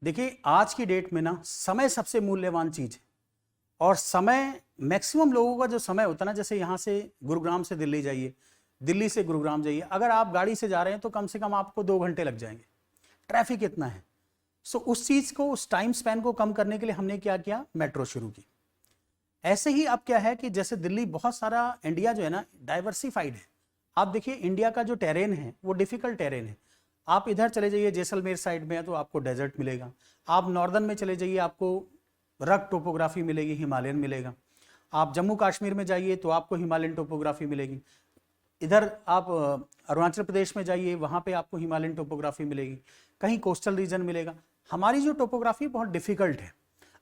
देखिए आज की डेट में ना समय सबसे मूल्यवान चीज है। और समय मैक्सिमम लोगों का जो समय होता है ना, जैसे यहाँ से गुरुग्राम से दिल्ली जाइए, दिल्ली से गुरुग्राम जाइए, अगर आप गाड़ी से जा रहे हैं तो कम से कम आपको 2 घंटे लग जाएंगे, ट्रैफिक इतना है। सो उस चीज को, उस टाइम स्पैन को कम करने के लिए हमने क्या किया, मेट्रो शुरू की। ऐसे ही अब क्या है कि जैसे दिल्ली, बहुत सारा इंडिया जो है ना डाइवर्सिफाइड है। आप देखिए इंडिया का जो टेरेन है वो डिफिकल्ट टेरेन है। आप इधर चले जाइए, जैसलमेर साइड में है तो आपको डेजर्ट मिलेगा। आप नॉर्दर्न में चले जाइए, आपको रग टोपोग्राफी मिलेगी, हिमालयन मिलेगा। आप जम्मू कश्मीर में जाइए तो आपको हिमालयन टोपोग्राफी मिलेगी। इधर आप अरुणाचल प्रदेश में जाइए, वहाँ पे आपको हिमालयन टोपोग्राफी मिलेगी। कहीं कोस्टल रीजन मिलेगा। हमारी जो टोपोग्राफी बहुत डिफिकल्ट है।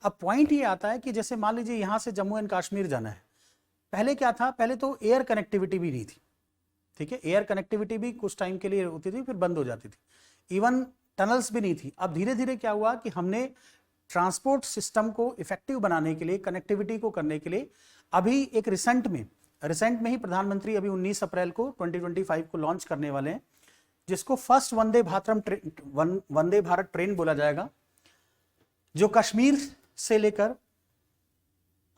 अब पॉइंट ये आता है कि जैसे मान लीजिए यहाँ से जम्मू एंड कश्मीर जाना है, पहले क्या था, पहले तो एयर कनेक्टिविटी भी नहीं थी। ठीक है, एयर कनेक्टिविटी भी कुछ टाइम के लिए होती थी, फिर बंद हो जाती थी। इवन टनल्स भी नहीं थी। अब धीरे धीरे क्या हुआ कि हमने ट्रांसपोर्ट सिस्टम को इफेक्टिव बनाने के लिए, कनेक्टिविटी को करने के लिए, अभी एक रिसेंट में ही प्रधानमंत्री अभी 19 अप्रैल को 2025 को लॉन्च करने वाले हैं, जिसको फर्स्ट वंदे भारत ट्रेन बोला जाएगा, जो कश्मीर से लेकर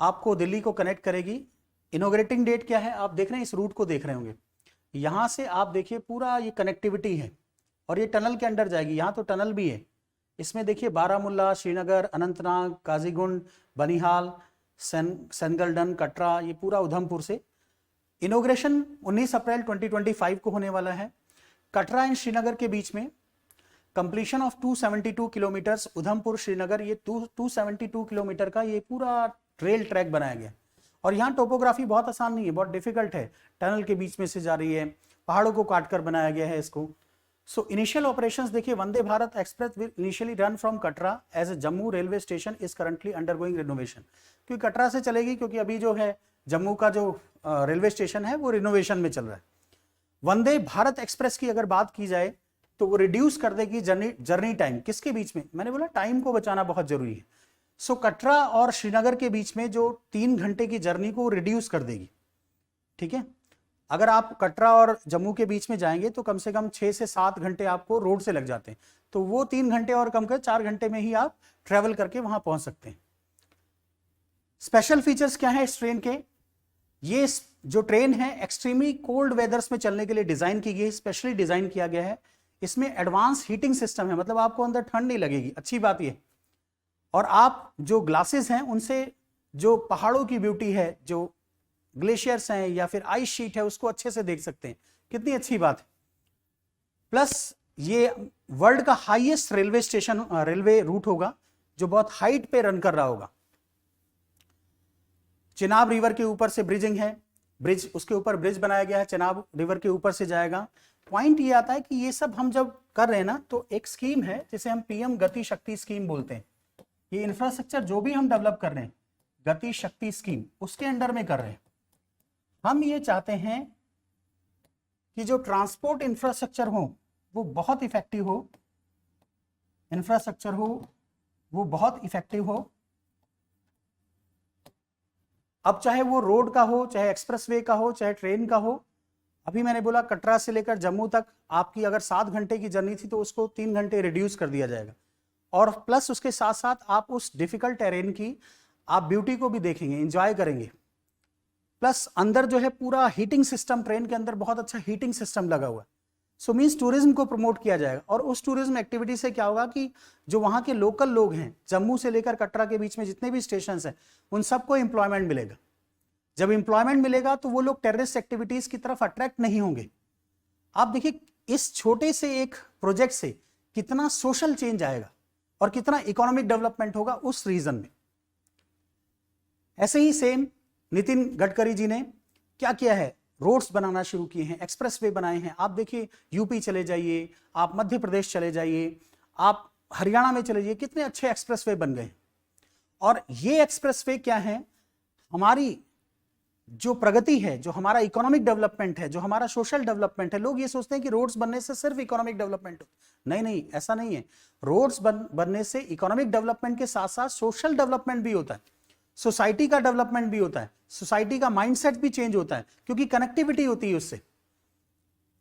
आपको दिल्ली को कनेक्ट करेगी। इनॉग्रेटिंग डेट क्या है, आप देख रहे हैं, इस रूट को देख रहे होंगे। यहां से आप देखिए पूरा ये कनेक्टिविटी है और ये टनल के अंदर जाएगी। यहां तो टनल भी है, इसमें देखिए बारामुल्ला, श्रीनगर, अनंतनाग, काजीगुंड, बनिहाल, सेनगलडन, कटरा, ये पूरा उधमपुर से। इनोग्रेशन 19 अप्रैल 2025 को होने वाला है। कटरा एंड श्रीनगर के बीच में completion of 272 kilometres, Udhampur Srinagar, ये 272 किलोमीटर का ये पूरा रेल ट्रैक बनाया गया। और यहाँ टोपोग्राफी बहुत आसान नहीं है, बहुत डिफिकल्ट है। टनल के बीच में से जा रही है, पहाड़ों को काटकर बनाया गया है इसको। सो इनिशियल ऑपरेशंस देखिए, Vande Bharat express will initially run from Katra as a Jammu railway station is currently undergoing renovation. क्योंकि कटरा से चलेगी, क्योंकि अभी जो है जम्मू का जो रेलवे स्टेशन है वो रिनोवेशन में चल रहा है। वंदे भारत एक्सप्रेस की अगर बात की जाए तो वो रिड्यूस कर देगी जर्नी टाइम। किसके बीच में, मैंने बोला टाइम को बचाना बहुत जरूरी है। सो कटरा और श्रीनगर के बीच में जो 3 घंटे की जर्नी को रिड्यूस कर देगी। ठीक है, अगर आप कटरा और जम्मू के बीच में जाएंगे तो कम से कम 6 से 7 घंटे आपको रोड से लग जाते हैं, तो वो 3 घंटे और कम कर 4 घंटे में ही आप ट्रेवल करके वहां पहुंच सकते हैं। स्पेशल फीचर्स क्या है इस ट्रेन के, ये जो ट्रेन है एक्सट्रीमली कोल्ड वेदर्स में चलने के लिए डिजाइन की गई, स्पेशली डिजाइन किया गया है। इसमें एडवांस हीटिंग सिस्टम है, मतलब आपको अंदर ठंड नहीं लगेगी, अच्छी बात ये। और आप जो ग्लासेस हैं उनसे जो पहाड़ों की ब्यूटी है, जो ग्लेशियर्स हैं या फिर आइस शीट है, उसको अच्छे से देख सकते हैं। कितनी अच्छी बात है। प्लस ये वर्ल्ड का हाईएस्ट रेलवे रूट होगा, जो बहुत हाइट पे रन कर रहा होगा। चिनाब रिवर के ऊपर से ब्रिजिंग है, ब्रिज, उसके ऊपर ब्रिज बनाया गया है, चिनाब रिवर के ऊपर से जाएगा। पॉइंट ये आता है कि ये सब हम जब कर रहे हैं ना, तो एक स्कीम है जिसे हम पीएम गति शक्ति स्कीम बोलते हैं। ये इंफ्रास्ट्रक्चर जो भी हम डेवलप कर रहे हैं, गति शक्ति स्कीम, उसके अंडर में कर रहे हैं। हम ये चाहते हैं कि जो ट्रांसपोर्ट इंफ्रास्ट्रक्चर हो वो बहुत इफेक्टिव हो, इंफ्रास्ट्रक्चर हो वो बहुत इफेक्टिव हो। अब चाहे वो रोड का हो, चाहे एक्सप्रेसवे का हो, चाहे ट्रेन का हो। अभी मैंने बोला कटरा से लेकर जम्मू तक आपकी अगर 7 घंटे की जर्नी थी तो उसको 3 घंटे रिड्यूस कर दिया जाएगा। और प्लस उसके साथ साथ आप उस डिफिकल्ट टेरेन की आप ब्यूटी को भी देखेंगे, एंजॉय करेंगे। प्लस अंदर जो है पूरा हीटिंग सिस्टम, ट्रेन के अंदर बहुत अच्छा हीटिंग सिस्टम लगा हुआ है। सो मीन्स टूरिज्म को प्रमोट किया जाएगा। और उस टूरिज्म एक्टिविटी से क्या होगा कि जो वहां के लोकल लोग हैं, जम्मू से लेकर कटरा के बीच में जितने भी स्टेशन हैं, उन सबको एम्प्लॉयमेंट मिलेगा। जब एम्प्लॉयमेंट मिलेगा तो वो लोग टेररिस्ट एक्टिविटीज की तरफ अट्रैक्ट नहीं होंगे। आप देखिए इस छोटे से एक प्रोजेक्ट से कितना सोशल चेंज आएगा और कितना इकोनॉमिक डेवलपमेंट होगा उस रीजन में। ऐसे ही सेम नितिन गडकरी जी ने क्या किया है, रोड्स बनाना शुरू किए हैं, एक्सप्रेसवे बनाए हैं। आप देखिए यूपी चले जाइए, आप मध्य प्रदेश चले जाइए, आप हरियाणा में चले जाइए, कितने अच्छे एक्सप्रेसवे बन गए। और ये एक्सप्रेसवे क्या है, हमारी जो प्रगति है, जो हमारा इकोनॉमिक डेवलपमेंट है, जो हमारा सोशल डेवलपमेंट है। लोग ये सोचते हैं कि रोड्स बनने से सिर्फ इकोनॉमिक डेवलपमेंट हो, नहीं नहीं, ऐसा नहीं है। रोड्स बनने से इकोनॉमिक डेवलपमेंट के साथ साथ सोशल डेवलपमेंट भी होता है, सोसाइटी का डेवलपमेंट भी होता है, सोसाइटी का माइंडसेट भी चेंज होता है, क्योंकि कनेक्टिविटी होती है उससे।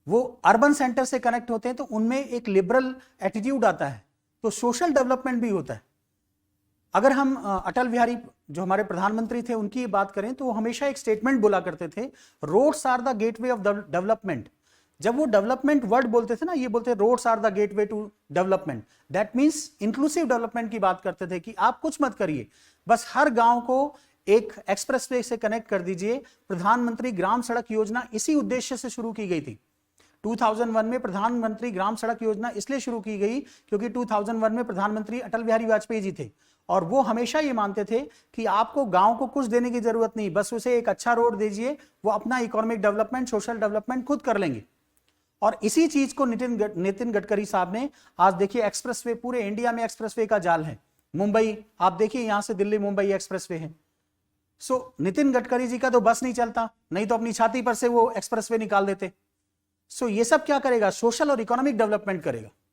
वो अर्बन सेंटर से कनेक्ट होते हैं तो उनमें एक लिबरल एटीट्यूड आता है तो सोशल डेवलपमेंट भी होता है। अगर हम अटल बिहारी जो हमारे प्रधानमंत्री थे उनकी बात करें तो वो हमेशा एक स्टेटमेंट बोला करते थे, roads are the gateway of development. जब वो डेवलपमेंट वर्ड बोलते थे ना, ये बोलते roads are the gateway to development, that means inclusive development की बात करते थे कि आप कुछ मत करिए, बस हर गांव को एक एक्सप्रेसवे से कनेक्ट कर दीजिए। प्रधानमंत्री ग्राम सड़क योजना इसी उद्देश्य से शुरू की गई थी। 2001 में प्रधानमंत्री ग्राम सड़क योजना इसलिए शुरू की गई क्योंकि 2001 में प्रधानमंत्री अटल बिहारी वाजपेयी जी थे और वो हमेशा ये मानते थे कि आपको गांव को कुछ देने की जरूरत नहीं, बस उसे एक अच्छा रोड दीजिए, वो अपना इकोनॉमिक डेवलपमेंट, सोशल डेवलपमेंट खुद कर लेंगे। और इसी चीज को नितिन गडकरी साहब ने आज देखिए, एक्सप्रेसवे पूरे इंडिया में एक्सप्रेसवे का जाल है। मुंबई आप देखिए, यहां से दिल्ली मुंबई एक्सप्रेसवे है। सो नितिन गडकरी जी का तो बस नहीं चलता, नहीं तो अपनी छाती पर से वो एक्सप्रेसवे निकाल देते। सो ये सब क्या करेगा, सोशल और इकोनॉमिक डेवलपमेंट करेगा।